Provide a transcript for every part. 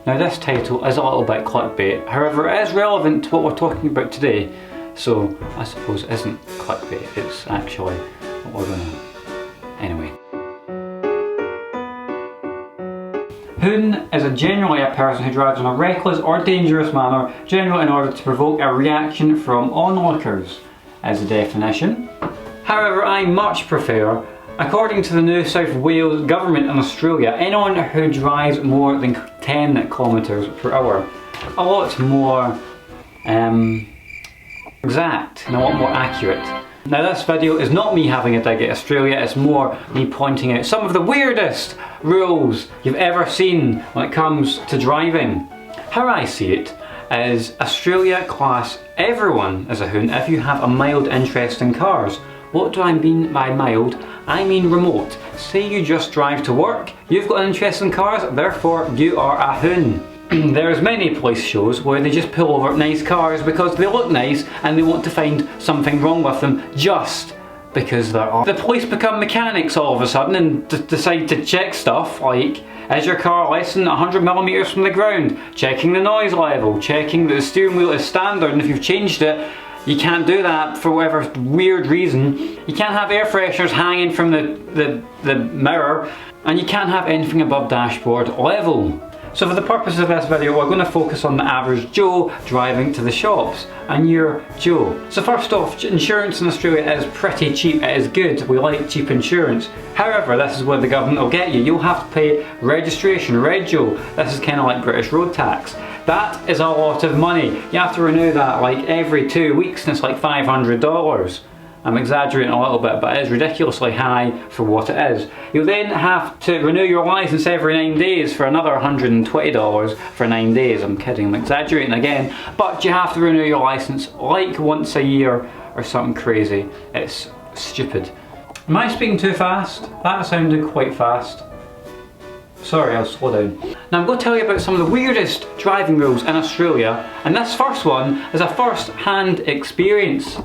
Now this title is a little bit clickbait, however it is relevant to what we're talking about today, so I suppose it isn't clickbait, it's actually what we're going to... Anyway. Hoon is generally a person who drives in a reckless or dangerous manner, generally in order to provoke a reaction from onlookers, as the definition. However, I much prefer, according to the New South Wales government in Australia, anyone who drives more than 10 kilometres per hour. A lot more exact and a lot more accurate. Now this video is not me having a dig at Australia, it's more me pointing out some of the weirdest rules you've ever seen when it comes to driving. How I see it is Australia class everyone as a hoon if you have a mild interest in cars. What do I mean by mild? I mean remote. Say you just drive to work, you've got an interest in cars, therefore you are a hoon. There's many police shows where they just pull over nice cars because they look nice and they want to find something wrong with them just because there are. The police become mechanics all of a sudden and decide to check stuff like, is your car less than 100mm from the ground? Checking the noise level, checking that the steering wheel is standard, and if you've changed it, you can't do that for whatever weird reason. You can't have air fresheners hanging from the mirror, and you can't have anything above dashboard level. So for the purpose of this video, we're going to focus on the average Joe driving to the shops, and you're Joe. So first off, insurance in Australia is pretty cheap, it is good, we like cheap insurance. However, this is where the government will get you. You'll have to pay registration, Rego. This is kind of like British road tax. That is a lot of money. You have to renew that like every 2 weeks and it's like $500. I'm exaggerating a little bit, but it is ridiculously high for what it is. You'll then have to renew your licence every 9 days for another $120 for 9 days. I'm kidding, I'm exaggerating again. But you have to renew your licence like once a year or something crazy. It's stupid. Am I speaking too fast? That sounded quite fast. Sorry, I'll slow down. Now I'm going to tell you about some of the weirdest driving rules in Australia, and this first one is a first-hand experience.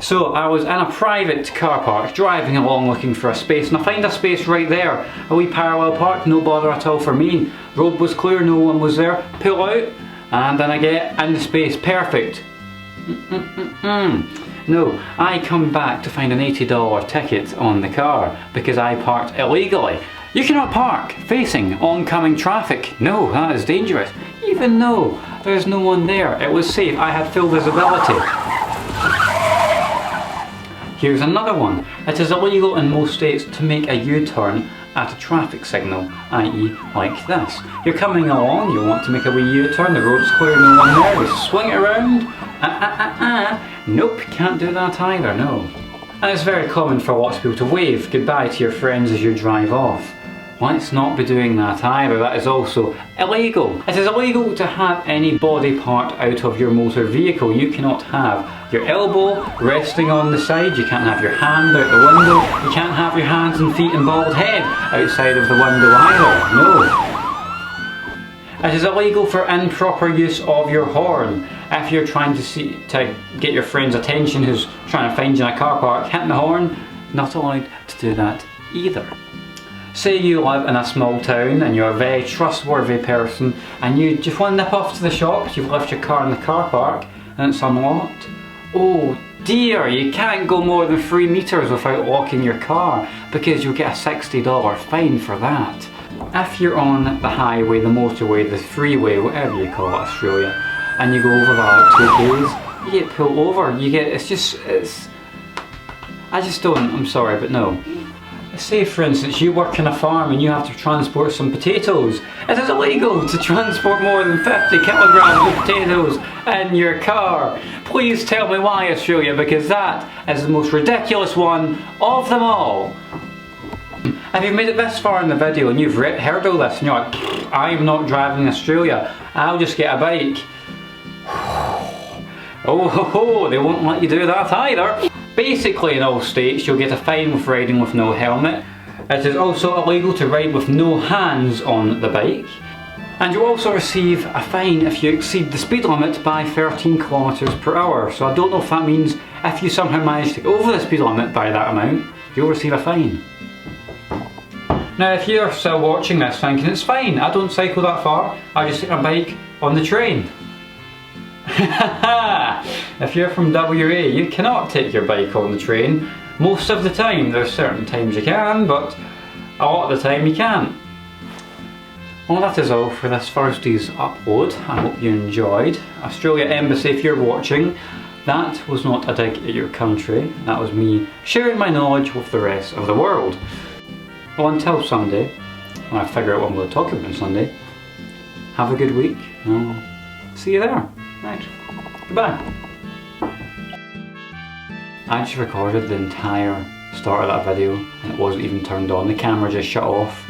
So I was in a private car park driving along looking for a space, and I find a space right there, a wee parallel park, no bother at all for me. Road was clear, no one was there, pull out and then I get in the space, perfect. No, I come back to find an $80 ticket on the car because I parked illegally. You cannot park facing oncoming traffic. No, that is dangerous. Even though there's no one there, it was safe, I had full visibility. Here's another one. It is illegal in most states to make a U-turn at a traffic signal, i.e. like this. You're coming along, you want to make a wee U-turn, the road's clear, no one there, you swing it around. Nope, can't do that either, no. And it's very common for lots of people to wave goodbye to your friends as you drive off. Let's not be doing that either, that is also illegal. It is illegal to have any body part out of your motor vehicle. You cannot have your elbow resting on the side, you can't have your hand out the window, you can't have your hands and feet and bald head outside of the window either, no. It is illegal for improper use of your horn. If you're trying to get your friend's attention who's trying to find you in a car park, hitting the horn, not allowed to do that either. Say you live in a small town and you're a very trustworthy person and you just want to nip off to the shops, you've left your car in the car park and it's unlocked. Oh dear, you can't go more than 3 metres without locking your car because you'll get a $60 fine for that. If you're on the highway, the motorway, the freeway, whatever you call it, Australia, and you go over that 2 Ks, you get pulled over, I'm sorry, but no. Say for instance you work in a farm and you have to transport some potatoes. It is illegal to transport more than 50 kilograms of potatoes in your car. Please tell me why, Australia, because that is the most ridiculous one of them all. If you've made it this far in the video and you've heard all this and you're like, I'm not driving in Australia, I'll just get a bike. Oh ho ho, they won't let you do that either. Basically in all states you'll get a fine for riding with no helmet. It is also illegal to ride with no hands on the bike. And you'll also receive a fine if you exceed the speed limit by 13 kilometers per hour. So I don't know if that means if you somehow manage to go over the speed limit by that amount, you'll receive a fine. Now if you're still watching this thinking it's fine, I don't cycle that far, I just take my bike on the train. If you're from WA, you cannot take your bike on the train. Most of the time. There's certain times you can, but a lot of the time you can't. Well, that is all for this Thursday's upload. I hope you enjoyed. Australia Embassy, if you're watching, that was not a dig at your country. That was me sharing my knowledge with the rest of the world. Well, until Sunday, when I figure out what I'm going to talk about on Sunday, have a good week, and I'll see you there. Right, goodbye. I just recorded the entire start of that video and it wasn't even turned on. The camera just shut off.